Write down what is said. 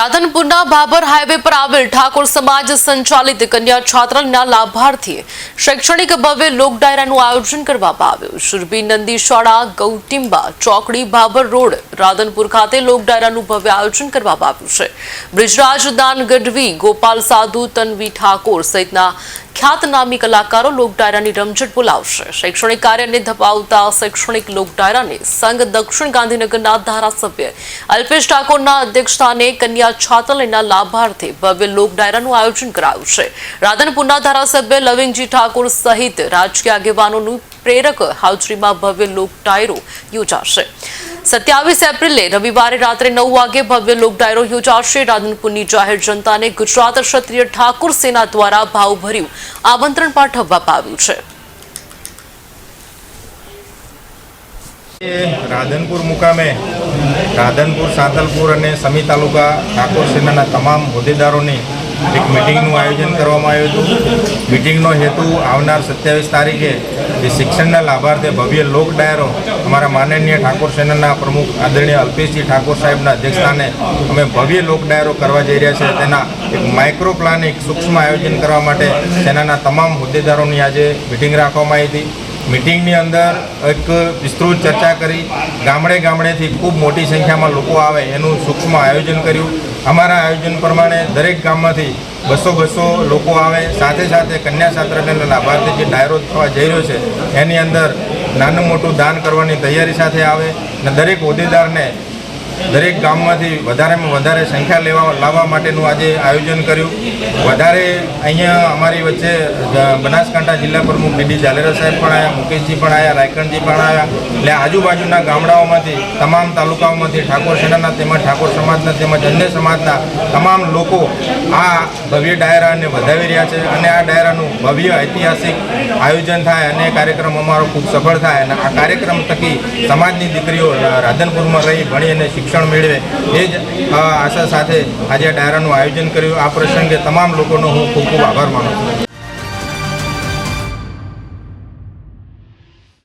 રાધનપુરના Bhabhar highway પર આવેલ ઠાકોર સમાજ સંચાલિત કન્યા છાત્રાલયના લાભાર્થીએ શૈક્ષણિક ભવ્ય લોક ડાયરાનું આયોજન કરવામાં આવ્યું। સુરભી નંદી શાળા ગૌટીમ્બા ચોકડી ભાભર રોડ રાધનપુર ખાતે લોક ડાયરાનું ભવ્ય આયોજન કરવામાં આવ્યું છે। બ્રિજરાજ દાન ગઢવી, ગોપાલ સાધુ, તન્વી ઠાકોર સહિતના ખ્યાતનામી કલાકારો લોક ડાયરાની રમઝટ બોલાવશે। શૈક્ષણિક કાર્યને ધપાવતા શૈક્ષણિક લોક ડાયરાને સંઘ દક્ષિણ ગાંધીનગરના ધારાસભ્ય અલ્પેશ ઠાકોરના અધ્યક્ષસ્થાને કન્યા છાત્રાલયના લાભાર્થે ભવ્ય લોક ડાયરાનું આયોજન કરાયું છે। રાધનપુરના ધારાસભ્ય લવિંગજી ઠાકોર સહિત રાજકીય આગેવાનોનું પ્રેરક હાજરીમાં ભવ્ય લોક ડાયરો યોજાશે। 27 એપ્રિલે રવિવારે રાત્રે 9 વાગે ભવ્ય લોક ડાયરો યોજાશે। રાધનપુરની જાહેર જનતાને ગુજરાત ક્ષત્રિય ઠાકોર સેના દ્વારા ભાવભર્યું આમંત્રણ પાઠવવામાં આવ્યું છે। રાધનપુર મુકામે રાધનપુર, સાંતલપુર અને સમી તાલુકા ઠાકોર સેનાના તમામ હોદ્દેદારોની એક મિટિંગનું આયોજન કરવામાં આવ્યું હતું। મિટિંગનો હેતુ આવનાર 27 તારીખે જે શિક્ષણના લાભાર્થે ભવ્ય લોક ડાયરો અમારા માનનીય ઠાકોર સેનાના પ્રમુખ આદરણીય અલ્પેશજી ઠાકોર સાહેબના અધ્યક્ષસ્થાને અમે ભવ્ય લોક ડાયરો કરવા જઈ રહ્યા છે। તેના એક માઇક્રો પ્લાન, એક સૂક્ષ્મ આયોજન કરવા માટે સેનાના તમામ હોદ્દેદારોની આજે મિટિંગ રાખવામાં આવી હતી। મિટિંગની અંદર એક વિસ્તૃત ચર્ચા કરી, ગામડે ગામડેથી ખૂબ મોટી સંખ્યામાં લોકો આવે એનું સૂક્ષ્મ આયોજન કર્યું। અમારા આયોજન પ્રમાણે દરેક ગામમાંથી 200 લોકો આવે। સાથે સાથે કન્યા છાત્રાલયના લાભાર્થી જે ડાયરો થવા જઈ રહ્યો છે એની અંદર નાનું મોટું દાન કરવાની તૈયારી સાથે આવે અને દરેક હોદ્દેદારને દરેક ગામમાંથી વધારેમાં વધારે સંખ્યા લાવવા માટેનું આજે આયોજન કર્યું। વધારે અહીંયા અમારી વચ્ચે બનાસકાંઠા જિલ્લા પ્રમુખ ડીડી ઝાલેરા સાહેબ પણ આવ્યા, મુકેશજી પણ આવ્યા, રાયકણજી પણ આવ્યા। એટલે આજુબાજુના ગામડાઓમાંથી, તમામ તાલુકાઓમાંથી ઠાકોર સેનાના તેમજ ઠાકોર સમાજના તેમજ અન્ય સમાજના તમામ લોકો આ ભવ્ય ડાયરાને વધાવી રહ્યા છે અને આ ડાયરાનું ભવ્ય ઐતિહાસિક આયોજન થાય અને કાર્યક્રમ અમારો ખૂબ સફળ થાય અને આ કાર્યક્રમ થકી સમાજની દીકરીઓ રાધનપુરમાં રહી ભણી અને શિક્ષણ મેળવે એ જ આશા સાથે આજે આ ડાયરાનું આયોજન કર્યું। આ પ્રસંગે તમામ લોકોનો હું ખૂબ ખૂબ આભાર માનું છું।